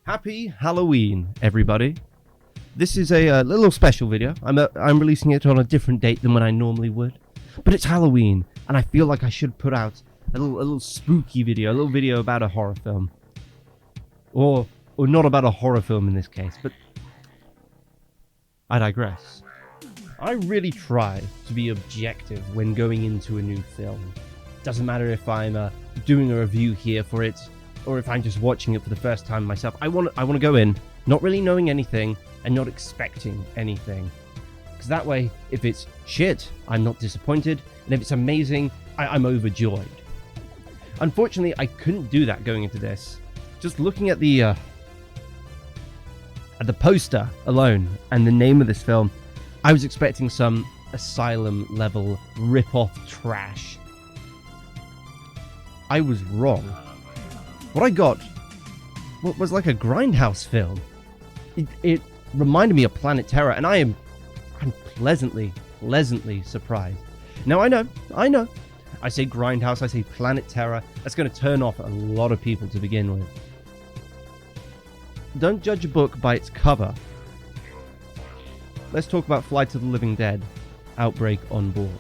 Happy Halloween, everybody. This is a little special video. I'm releasing it on a different date than when I normally would. But it's Halloween, and I feel like I should put out a little spooky video, a little video about a horror film. Or not about a horror film in this case, but I digress. I really try to be objective when going into a new film. Doesn't matter if I'm doing a review here for it, or if I'm just watching it for the first time myself. I want to go in not really knowing anything and not expecting anything, because that way, if it's shit, I'm not disappointed, and if it's amazing, I'm overjoyed. Unfortunately, I couldn't do that going into this. Just looking at the poster alone and the name of this film, I was expecting some Asylum level rip-off trash. I was wrong. What I got was like a Grindhouse film. It reminded me of Planet Terror, and I'm pleasantly surprised. Now I know. I say Grindhouse, I say Planet Terror. That's going to turn off a lot of people to begin with. Don't judge a book by its cover. Let's talk about Flight of the Living Dead, Outbreak on Board.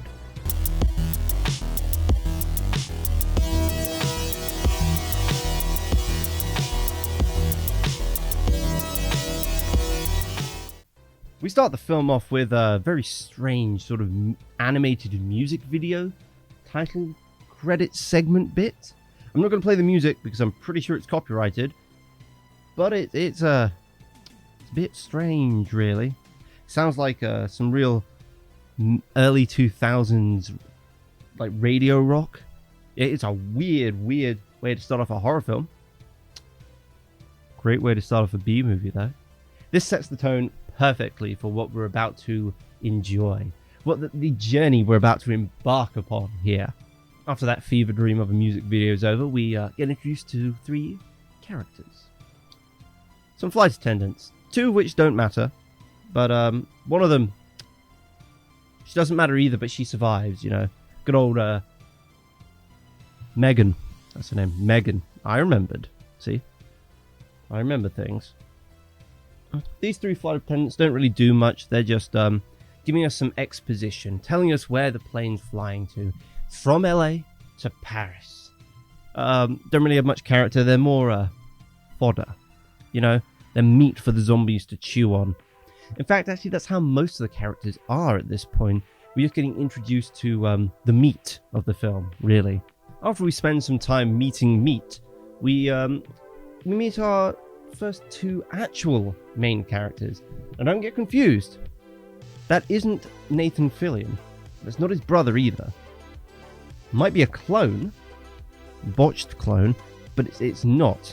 We start the film off with a very strange sort of animated music video title credit segment bit. I'm not going to play the music because I'm pretty sure it's copyrighted, but it's a bit strange, really. Sounds like some real early 2000s like radio rock. It's a weird way to start off a horror film. Great way to start off a B movie, though. This sets the tone perfectly for what we're about to enjoy, what the journey we're about to embark upon here. After that fever dream of a music video is over, we get introduced to 3 characters. Some flight attendants, 2 of which don't matter, but one of them, she doesn't matter either, but she survives, you know. Good old Megan, that's her name, Megan. I remembered, see? I remember things. These 3 flight attendants don't really do much. They're just giving us some exposition, telling us where the plane's flying to. From LA to Paris. Don't really have much character. They're more fodder. You know, they're meat for the zombies to chew on. In fact, actually, that's how most of the characters are at this point. We're just getting introduced to the meat of the film, really. After we spend some time meeting meat, we meet our first 2 actual main characters. And don't get confused, that isn't Nathan Fillion. That's not his brother either. Might be a clone, botched clone, but it's not.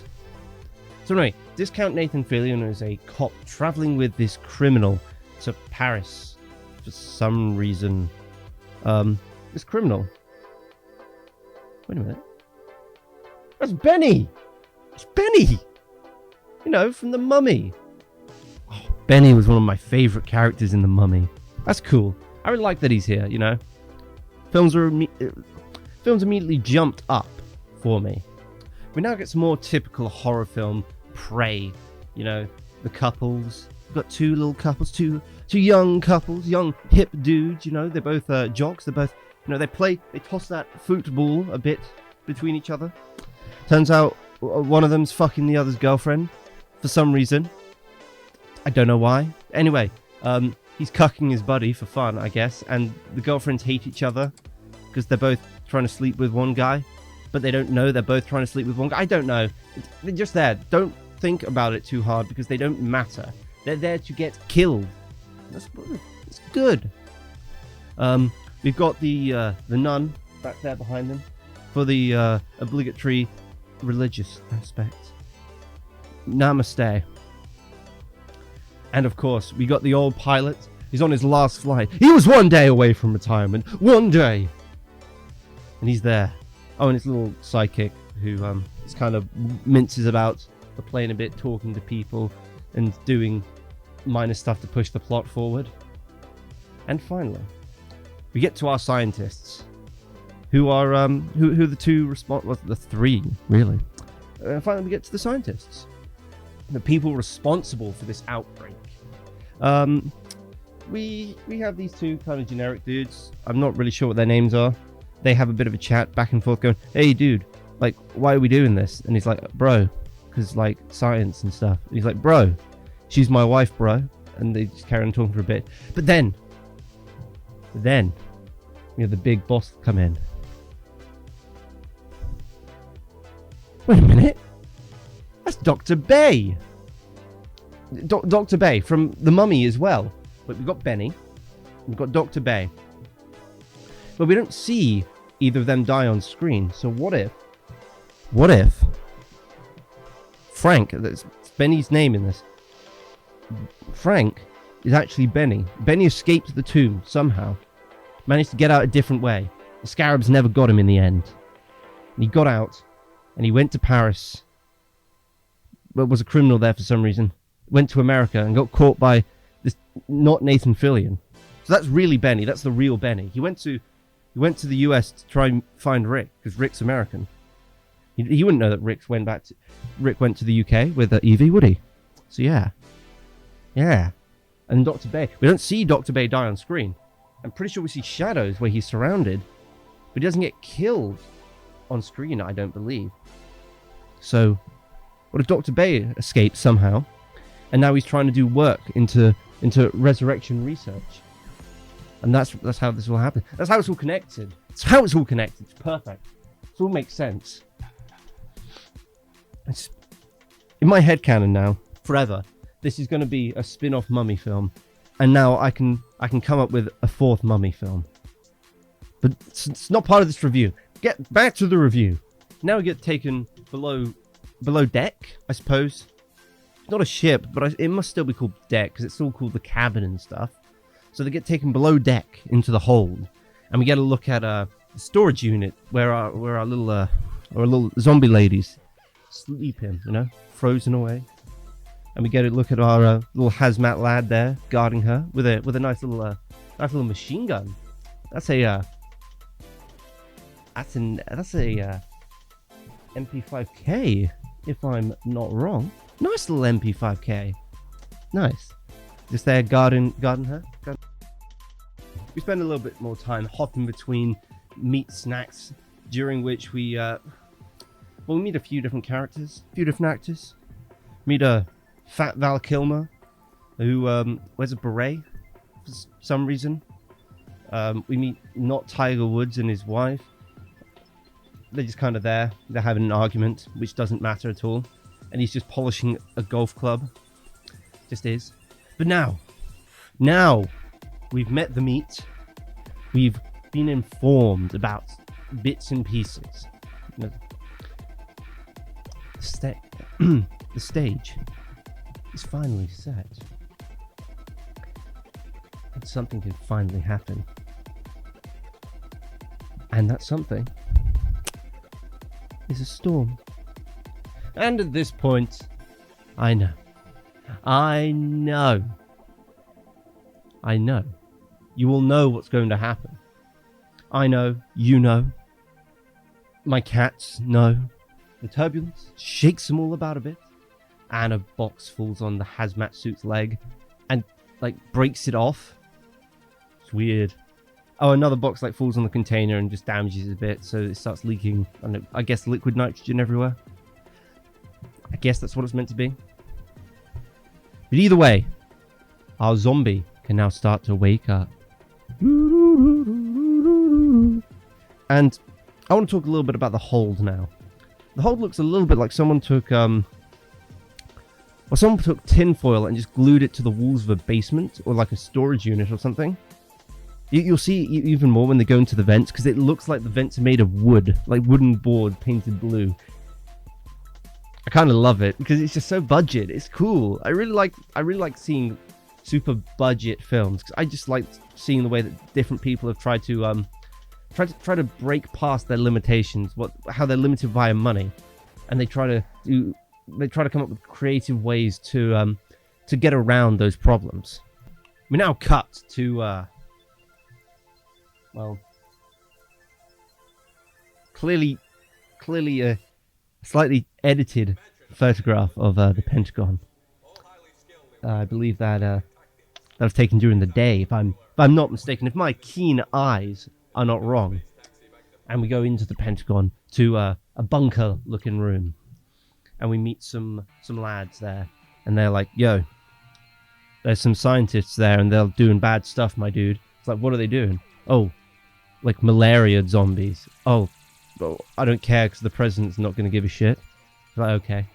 So anyway, discount Nathan Fillion as a cop traveling with this criminal to Paris for some reason. This criminal. Wait a minute. That's Benny! It's Benny! You know, from The Mummy. Oh, Benny was one of my favourite characters in The Mummy. That's cool. I really like that he's here, you know. Films immediately jumped up for me. We now get some more typical horror film prey. You know, the couples. We've got 2 little couples, two young couples, young hip dudes, you know. They're both jocks. They're both, you know, they toss that football a bit between each other. Turns out one of them's fucking the other's girlfriend. For some reason. I don't know why. Anyway, he's cucking his buddy for fun, I guess, and the girlfriends hate each other because they're both trying to sleep with one guy, but they don't know they're both trying to sleep with one guy. I don't know. They're just there. Don't think about it too hard because they don't matter. They're there to get killed. That's good. We've got the nun back there behind them for the obligatory religious aspect. Namaste. And of course, we got the old pilot. He's on his last flight. He was 1 day away from retirement. 1 day. And he's there. Oh, and his little sidekick who just kind of minces about the plane a bit, talking to people and doing minor stuff to push the plot forward. And finally, we get to our scientists, who are who the 2 the 3 really. Finally, we get to the scientists. the people responsible for this outbreak. We have these two kind of generic dudes. I'm not really sure what their names are. They have a bit of a chat back and forth going, hey dude, like, why are we doing this? And he's like, bro, because like science and stuff. And he's like, bro, she's my wife, bro. And they just carry on talking for a bit. But then, you know, the big boss come in. Wait a minute. That's Dr. Bay. Dr. Bay from The Mummy as well. But we've got Benny. We've got Dr. Bay. But we don't see either of them die on screen. So what if Frank, that's Benny's name in this, Frank is actually Benny. Benny escaped the tomb somehow. Managed to get out a different way. The scarabs never got him in the end. And he got out and he went to Paris. But was a criminal there for some reason. Went to America and got caught by this not Nathan Fillion. So that's really Benny. That's the real Benny. He went to the US to try and find Rick because Rick's American. He wouldn't know that Rick went to the UK with Evie, would he? So yeah. And Dr. Bay. We don't see Dr. Bay die on screen. I'm pretty sure we see shadows where he's surrounded, but he doesn't get killed on screen, I don't believe. So, what if Dr. Bay escaped somehow, and now he's trying to do work into resurrection research? And that's how this will happen. That's how it's all connected. It's perfect. It all makes sense. It's in my headcanon now, forever. This is going to be a spin-off Mummy film, and now I can come up with a fourth Mummy film. But it's not part of this review. Get back to the review. Now we get taken below deck, I suppose. It's not a ship, but it must still be called deck because it's still called the cabin and stuff. So they get taken below deck into the hold, and we get a look at a storage unit where our little zombie ladies sleep in, you know, frozen away. And we get a look at our little hazmat lad there guarding her with a nice little machine gun. That's a MP5K, if I'm not wrong. Nice little MP5K. Nice. Just there guarding her. We spend a little bit more time hopping between meat snacks, during which we meet a few different characters, a few different actors. Meet a fat Val Kilmer, who wears a beret for some reason. We meet not Tiger Woods and his wife. They're just kind of there. They're having an argument, which doesn't matter at all. And he's just polishing a golf club. Just is. But now we've met the meat. We've been informed about bits and pieces. You know, the stage is finally set. And something can finally happen. And that something is a storm. And at this point, I know. You will know what's going to happen. I know, you know. My cats know. The turbulence shakes them all about a bit. And a box falls on the hazmat suit's leg and breaks it off. It's weird. Oh, another box falls on the container and just damages it a bit, so it starts leaking, I guess, liquid nitrogen everywhere. I guess that's what it's meant to be. But either way, our zombie can now start to wake up. And I want to talk a little bit about the hold now. The hold looks a little bit like someone took tinfoil and just glued it to the walls of a basement or like a storage unit or something. You'll see even more when they go into the vents, because it looks like the vents are made of wood, like wooden board painted blue. I kind of love it because it's just so budget. It's cool. I really like seeing super budget films, because I just like seeing the way that different people have tried to break past their limitations, how they're limited via money, and they try to come up with creative ways to get around those problems. We now cut to clearly a slightly edited photograph of the Pentagon. I believe that was taken during the day, if I'm not mistaken. If my keen eyes are not wrong. And we go into the Pentagon to a bunker-looking room, and we meet some lads there, and they're like, "Yo, there's some scientists there, and they're doing bad stuff, my dude." It's like, what are they doing? Oh, like malaria zombies. Oh, I don't care because the president's not going to give a shit. It's like, okay.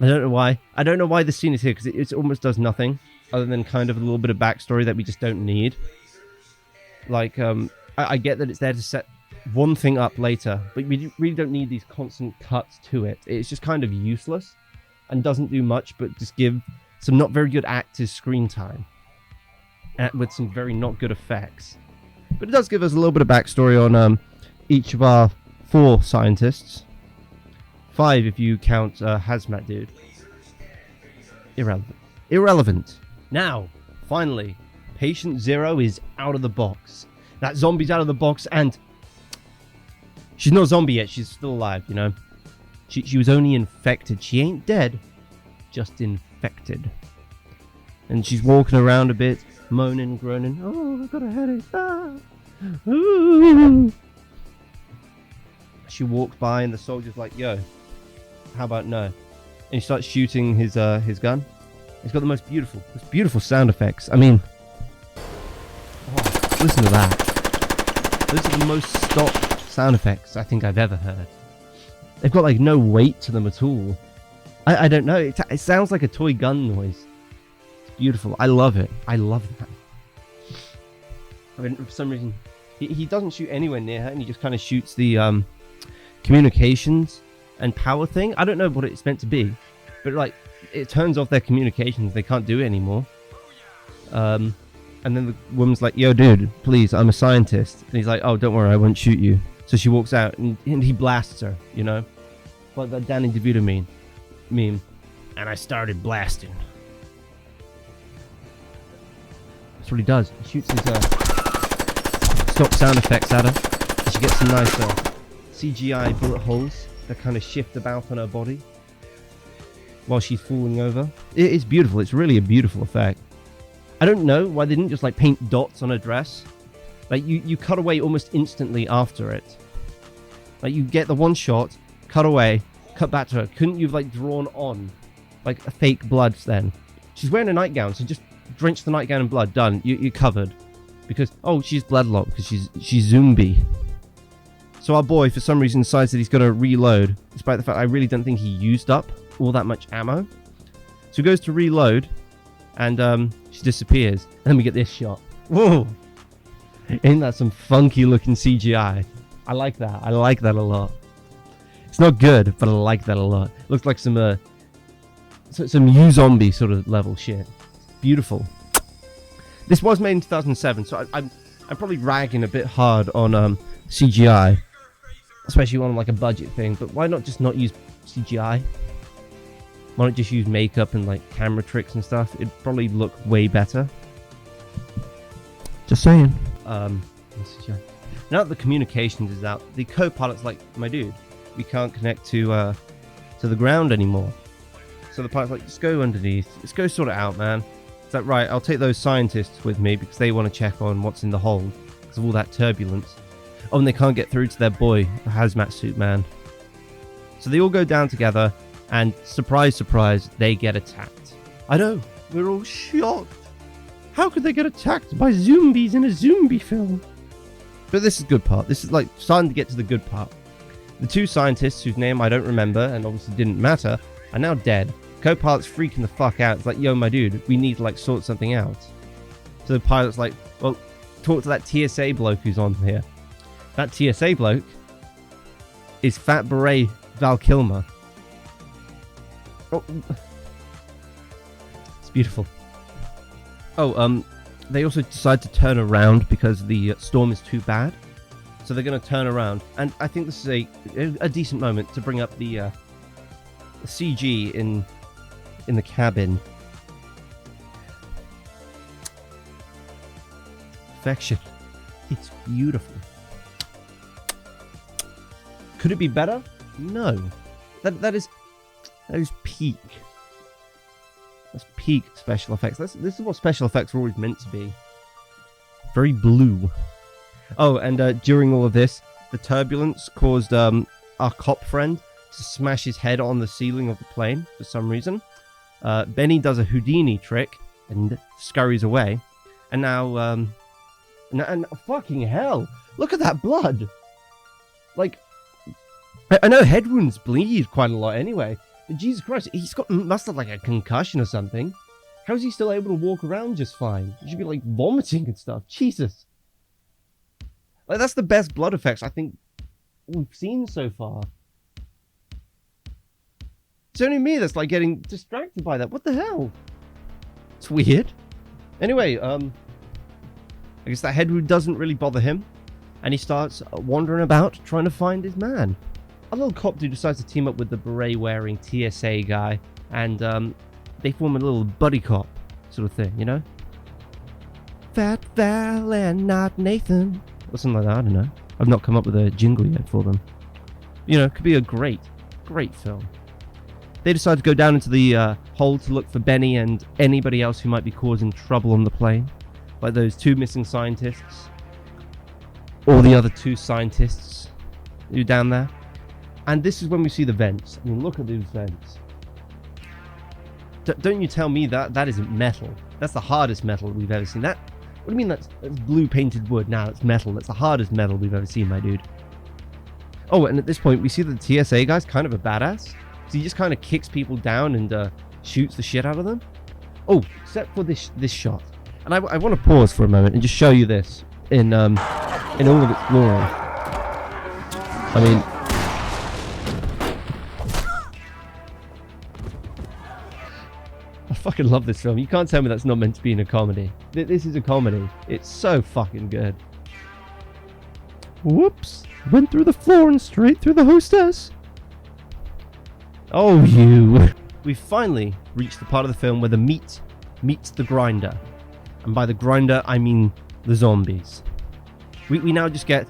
I don't know why. I don't know why the scene is here because it almost does nothing other than kind of a little bit of backstory that we just don't need. Like, I get that it's there to set one thing up later, but we really don't need these constant cuts to it. It's just kind of useless and doesn't do much but just give some not very good actors screen time with some very not good effects. But it does give us a little bit of backstory on each of our 4 scientists. 5 if you count Hazmat Dude. Irrelevant. Now, finally, Patient Zero is out of the box. That zombie's out of the box, and she's not a zombie yet. She's still alive, you know. She was only infected. She ain't dead, just infected. And she's walking around a bit, moaning, groaning. Oh, I've got a headache. Ah. Ooh. She walks by, and the soldier's like, "Yo, how about no?" And he starts shooting his gun. It's got the most beautiful sound effects. I mean, oh, listen to that. Those are the most stock sound effects I think I've ever heard. They've got like no weight to them at all. I don't know. It sounds like a toy gun noise. It's beautiful. I love it. I love that. I mean, for some reason, he doesn't shoot anywhere near her, and he just kind of shoots the communications and power thing. I don't know what it's meant to be, but like it turns off their communications. They can't do it anymore. And then the woman's like, "Yo, dude, please, I'm a scientist." And he's like, "Oh, don't worry, I won't shoot you." So she walks out, and he blasts her, you know? Like that Danny DeVito meme. And I started blasting. That's what he does. He shoots his stock sound effects at her. And she gets some nice CGI bullet holes that kind of shift about on her body while she's falling over. It's beautiful. It's really a beautiful effect. I don't know why they didn't just like paint dots on her dress. Like you cut away almost instantly after it. Like you get the one shot, cut away, cut back to her. Couldn't you have like drawn on like a fake blood then? She's wearing a nightgown, so just drench the nightgown in blood. Done. You're covered. Because she's bloodlocked because she's zombie. So our boy for some reason decides that he's going to reload, despite the fact I really don't think he used up all that much ammo. So he goes to reload. And she disappears. And then we get this shot. Whoa! Ain't that some funky looking CGI? I like that. I like that a lot. It's not good, but I like that a lot. Looks like some U-zombie sort of level shit. Beautiful. This was made in 2007, so I'm probably ragging a bit hard on CGI, especially on like a budget thing. But why not just not use CGI? Why not just use makeup and like camera tricks and stuff? It'd probably look way better. Just saying. Now that the communications is out, the co-pilot's like, "My dude, we can't connect to the ground anymore." So the pilot's like, "Just go underneath. Just go sort it out, man." It's like, "Right, I'll take those scientists with me because they want to check on what's in the hold because of all that turbulence." Oh, and they can't get through to their boy, the hazmat suit man. So they all go down together. And surprise, surprise, they get attacked. I know, we're all shocked. How could they get attacked by zombies in a zombie film? But this is the good part. This is like starting to get to the good part. The 2 scientists, whose name I don't remember and obviously didn't matter, are now dead. Co-pilot's freaking the fuck out. It's like, "Yo, my dude, we need to like sort something out." So the pilot's like, "Well, talk to that TSA bloke who's on here." That TSA bloke is Fat Beret Val Kilmer. Oh, it's beautiful. Oh, they also decide to turn around because the storm is too bad. So they're going to turn around. And I think this is a decent moment to bring up the CG in the cabin. Perfection. It's beautiful. Could it be better? No. That is That is peak. That's peak special effects. This is what special effects are always meant to be. Very blue. Oh, and during all of this, the turbulence caused our cop friend to smash his head on the ceiling of the plane for some reason. Benny does a Houdini trick and scurries away. And now, and fucking hell, look at that blood. Like, I know head wounds bleed quite a lot anyway, but Jesus Christ, must have like a concussion or something. How is he still able to walk around just fine? He should be like vomiting and stuff. Jesus. Like, that's the best blood effects I think we've seen so far. It's only me that's like getting distracted by that. What the hell? It's weird. Anyway, I guess that head wound doesn't really bother him, and he starts wandering about trying to find his man. A little cop dude decides to team up with the beret-wearing TSA guy, and they form a little buddy cop sort of thing, you know? Fat Val and not Nathan. Or something like that, I don't know. I've not come up with a jingle yet for them. You know, it could be a great film. They decide to go down into the hole to look for Benny and anybody else who might be causing trouble on the plane. Like those 2 missing scientists. Or the other 2 scientists who are down there. And this is when we see the vents. I mean, look at those vents. Don't you tell me that isn't metal. That's the hardest metal we've ever seen. What do you mean that's blue painted wood? Now it's metal. That's the hardest metal we've ever seen, my dude. Oh, and at this point, we see that the TSA guy's kind of a badass. So he just kind of kicks people down and shoots the shit out of them. Oh, except for this shot. And I want to pause for a moment and just show you this in all of its glory. I mean, I fucking love this film. You can't tell me that's not meant to be in a comedy. This is a comedy. It's so fucking good. Whoops. Went through the floor and straight through the hostess. Oh, you. We finally reached the part of the film where the meat meets the grinder. And by the grinder, I mean the zombies. We now just get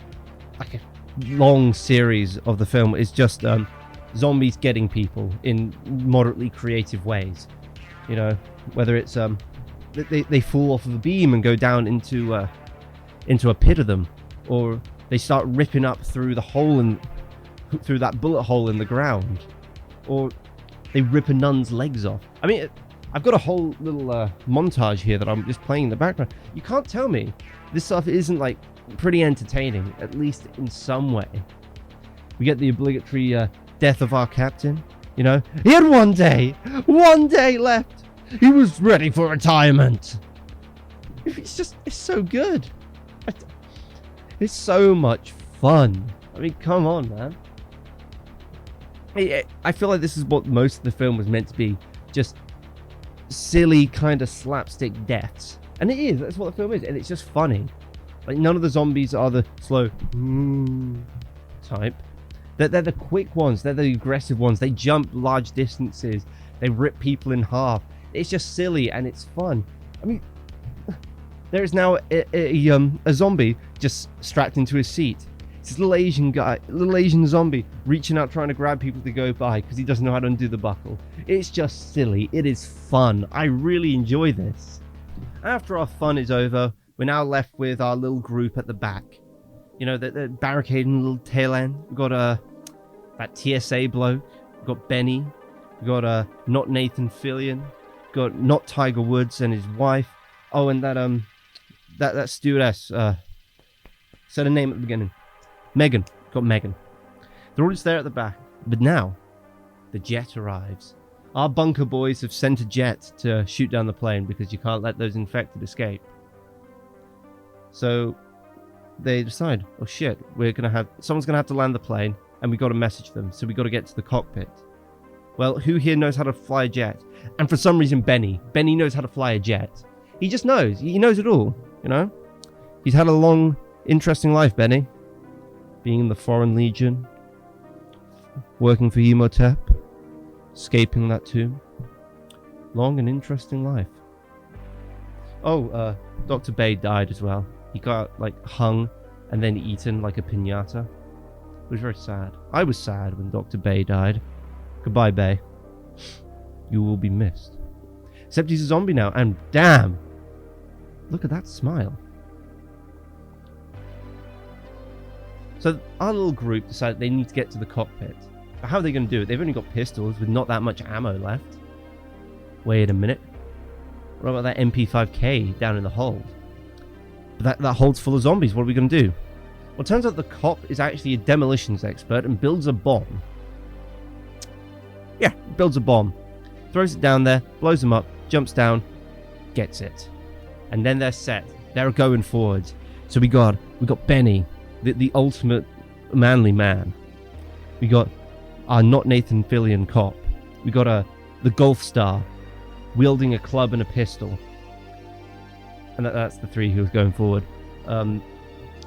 like a long series of the film. It's just zombies getting people in moderately creative ways. You know, whether it's they fall off of a beam and go down into a pit of them, or they start ripping up through through that bullet hole in the ground, or they rip a nun's legs off. I mean, I've got a whole little montage here that I'm just playing in the background. You can't tell me this stuff isn't like pretty entertaining, at least in some way. We get the obligatory death of our captain. You know, he had one day left. He was ready for retirement. It's so good. It's so much fun. I mean, come on, man. I feel like this is what most of the film was meant to be. Just silly kind of slapstick deaths. And it is. That's what the film is. And it's just funny. Like, none of the zombies are the slow type. They're the quick ones. They're the aggressive ones. They jump large distances. They rip people in half. It's just silly and it's fun. I mean, there is now a zombie just strapped into his seat. It's this little Asian zombie reaching out trying to grab people to go by because he doesn't know how to undo the buckle. It's just silly. It is fun. I really enjoy this. After our fun is over, we're now left with our little group at the back. You know, they're barricading the little tail end. We've got that TSA bloke. We've got Benny. We've got not Nathan Fillion. We've got not Tiger Woods and his wife. Oh, and that stewardess. Said her name at the beginning. Megan. Got Megan. They're all just there at the back. But now, the jet arrives. Our bunker boys have sent a jet to shoot down the plane because you can't let those infected escape. So they decide, oh shit, someone's gonna have to land the plane, and we got to message them, so we got to get to the cockpit. Well, who here knows how to fly a jet? And for some reason, Benny knows how to fly a jet. He just knows. He knows it all, you know? He's had a long, interesting life, Benny. Being in the Foreign Legion, working for Emotep, escaping that tomb. Long and interesting life. Oh, Dr. Bay died as well. He got, like, hung and then eaten like a piñata. It was very sad. I was sad when Dr. Bay died. Goodbye, Bay. You will be missed. Except he's a zombie now, and damn! Look at that smile. So our little group decided they need to get to the cockpit. But how are they going to do it? They've only got pistols with not that much ammo left. Wait a minute. What about that MP5K down in the hold? But that hold's full of zombies. What are we going to do? Well, it turns out the cop is actually a demolitions expert and builds a bomb. Yeah, builds a bomb. Throws it down there, blows them up, jumps down, gets it. And then they're set. They're going forwards. So we got Benny, the ultimate manly man. We got our not Nathan Fillion cop. We got the golf star wielding a club and a pistol. And that's the three who's going forward.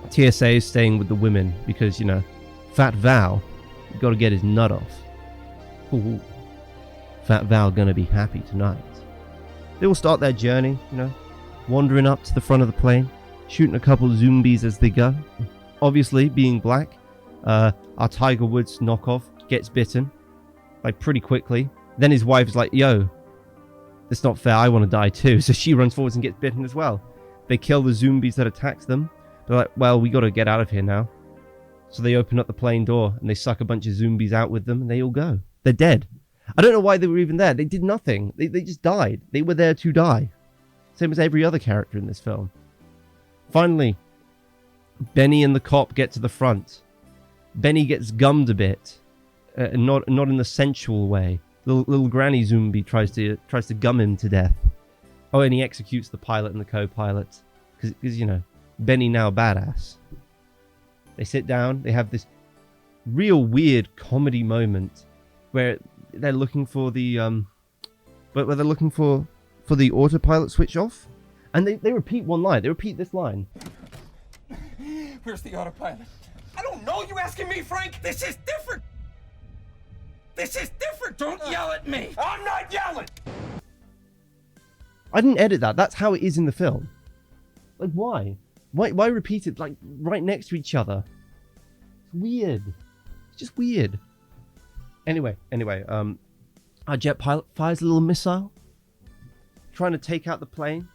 TSA is staying with the women because, you know, Fat Val, you got to get his nut off. Ooh. Fat Val gonna be happy tonight. They will start their journey, you know, wandering up to the front of the plane, shooting a couple of zombies as they go. Obviously, being black, our Tiger Woods knockoff gets bitten, like, pretty quickly. Then his wife's like, yo, that's not fair, I want to die too. So she runs forwards and gets bitten as well. They kill the zombies that attacks them. They're like, well, we got to get out of here now. So they open up the plane door and they suck a bunch of zombies out with them and they all go. They're dead. I don't know why they were even there. They did nothing. They just died. They were there to die. Same as every other character in this film. Finally, Benny and the cop get to the front. Benny gets gummed a bit. Not in the sensual way. Little granny zombie tries to gum him to death. Oh, and he executes the pilot and the co-pilot. Because, you know, Benny now badass. They sit down. They have this real weird comedy moment where they're looking for the where they're looking for the autopilot switch off, and they repeat one line. They repeat this line. Where's the autopilot? I don't know. You asking me, Frank? This is different. This is different. Don't yell at me. I'm not yelling. I didn't edit that. That's how it is in the film. Like, why? Why repeat it, like, right next to each other? It's weird. It's just weird. Anyway, our jet pilot fires a little missile, trying to take out the plane.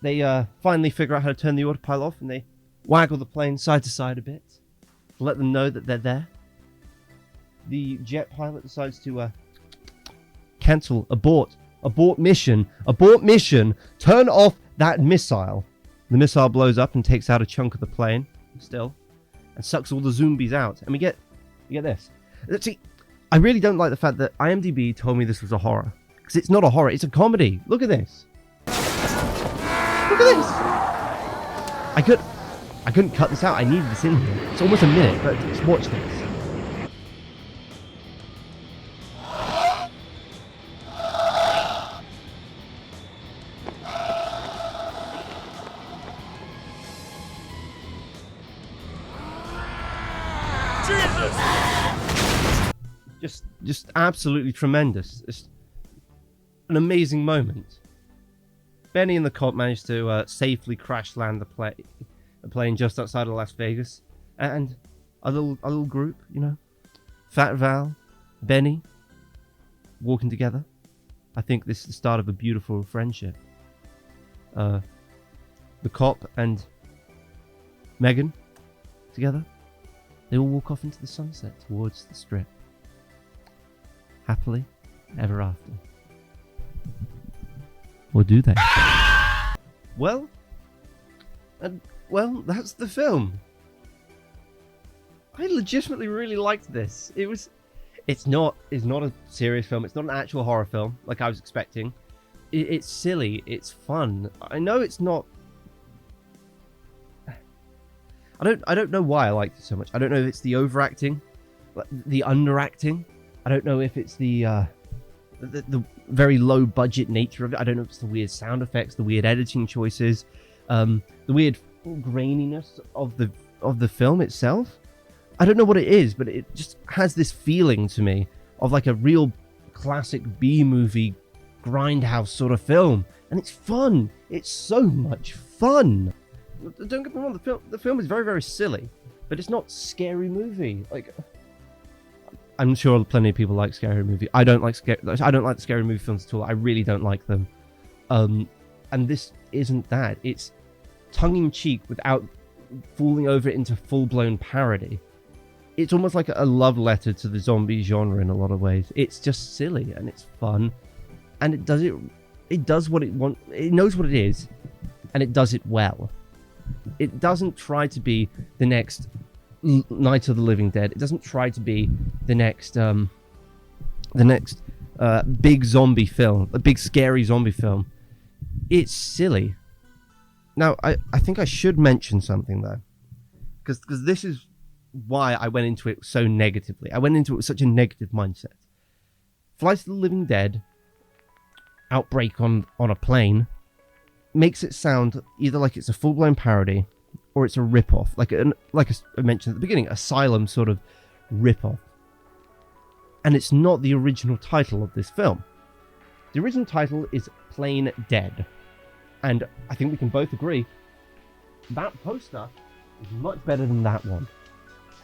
They finally figure out how to turn the autopilot off, and they waggle the plane side to side a bit to let them know that they're there. The jet pilot decides to cancel, abort mission, turn off that missile. The missile blows up and takes out a chunk of the plane, still, and sucks all the zombies out. And we get this. See, I really don't like the fact that IMDb told me this was a horror. Because it's not a horror, it's a comedy. Look at this. Look at this. I couldn't cut this out. I needed this in here. It's almost a minute, but just watch this. Just absolutely tremendous. It's an amazing moment. Benny and the cop managed to safely crash land the plane just outside of Las Vegas, and a little group, you know, Fat Val, Benny, walking together. I think this is the start of a beautiful friendship. The cop and Megan together, they all walk off into the sunset towards the strip. Happily ever after. Or do they? Well, that's the film. I legitimately really liked this. It's not a serious film. It's not an actual horror film like I was expecting. It's silly. It's fun. I know it's not. I don't know why I liked it so much. I don't know if it's the overacting, the underacting. I don't know if it's the very low budget nature of it. I don't know if it's the weird sound effects, the weird editing choices, the weird graininess of the film itself. I don't know what it is, but it just has this feeling to me of like a real classic B-movie grindhouse sort of film, and it's fun. It's so much fun. Don't get me wrong, the film is very, very silly, but it's not a scary movie. Like, I'm sure plenty of people like scary movie. I don't like the scary movie films at all. I really don't like them. And this isn't that. It's tongue-in-cheek without falling over into full-blown parody. It's almost like a love letter to the zombie genre in a lot of ways. It's just silly and it's fun, and it does what it wants. It knows what it is, and it does it well. It doesn't try to be the next Night of the Living Dead. It doesn't try to be the next big zombie film, a big scary zombie film. It's silly. Now, I think I should mention something though, because this is why I went into it so negatively. I went into it with such a negative mindset. Flight of the Living Dead, Outbreak on a plane, makes it sound either like it's a full-blown parody or it's a rip-off, like I mentioned at the beginning, Asylum sort of rip-off. And it's not the original title of this film. The original title is Plain Dead. And I think we can both agree that poster is much better than that one.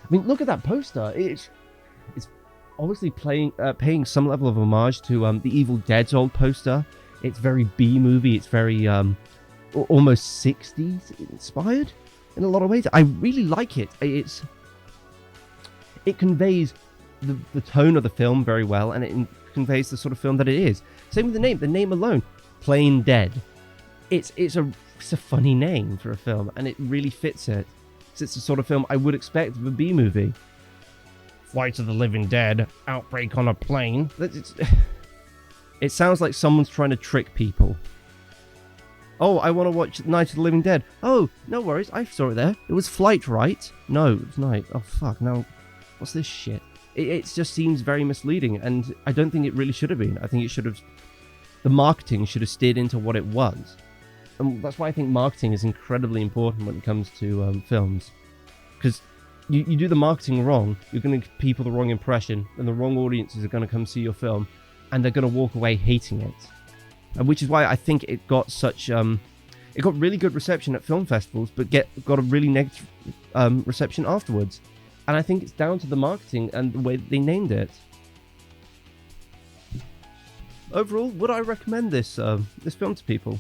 I mean, look at that poster. It's obviously paying some level of homage to the Evil Dead's old poster. It's very B-movie. It's very almost 60s inspired in a lot of ways. I really like it. It conveys the tone of the film very well, and it conveys the sort of film that it is. Same with the name alone, Plain Dead. It's a funny name for a film, and it really fits it. It's the sort of film I would expect of a B-movie. Flight of the Living Dead, Outbreak on a plane. It sounds like someone's trying to trick people. Oh, I want to watch Night of the Living Dead. Oh, no worries, I saw it there. It was Flight, right? No, it was Night. Oh, fuck, now, what's this shit? It just seems very misleading, and I don't think it really should have been. I think the marketing should have steered into what it was. And that's why I think marketing is incredibly important when it comes to films. Because you do the marketing wrong, you're going to give people the wrong impression, and the wrong audiences are going to come see your film, and they're going to walk away hating it. And which is why I think it got such... it got really good reception at film festivals, but got a really negative reception afterwards. And I think it's down to the marketing and the way that they named it. Overall, would I recommend this film to people?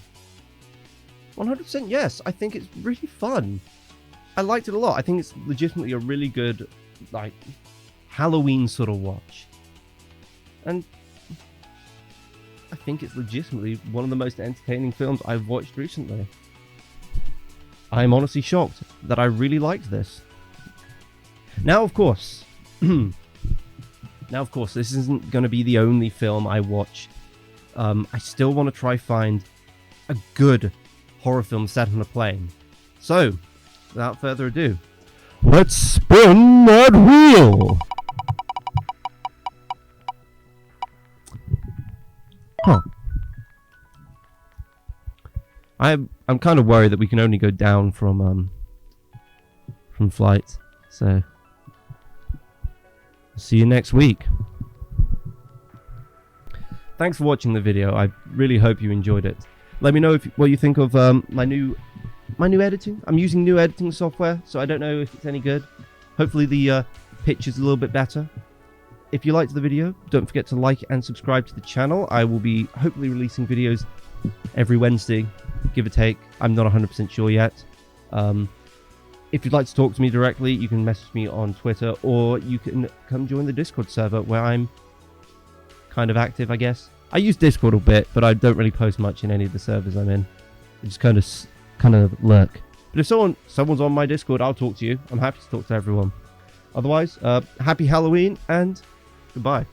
100% yes. I think it's really fun. I liked it a lot. I think it's legitimately a really good, like, Halloween sort of watch. And I think it's legitimately one of the most entertaining films I've watched recently. I'm honestly shocked that I really liked this. Now, of course, this isn't going to be the only film I watch. I still want to try find a good horror film set on a plane. So, without further ado, let's spin that wheel! Huh. I'm kind of worried that we can only go down from Flight. So, see you next week. Thanks for watching the video. I really hope you enjoyed it. Let me know what you think of my new editing. I'm using new editing software, so I don't know if it's any good. Hopefully the pitch is a little bit better. If you liked the video, don't forget to like and subscribe to the channel. I will be hopefully releasing videos every Wednesday, give or take. I'm not 100% sure yet. If you'd like to talk to me directly, you can message me on Twitter, or you can come join the Discord server where I'm kind of active, I guess. I use Discord a bit, but I don't really post much in any of the servers I'm in. I just kind of lurk. But if someone's on my Discord, I'll talk to you. I'm happy to talk to everyone. Otherwise, happy Halloween and goodbye.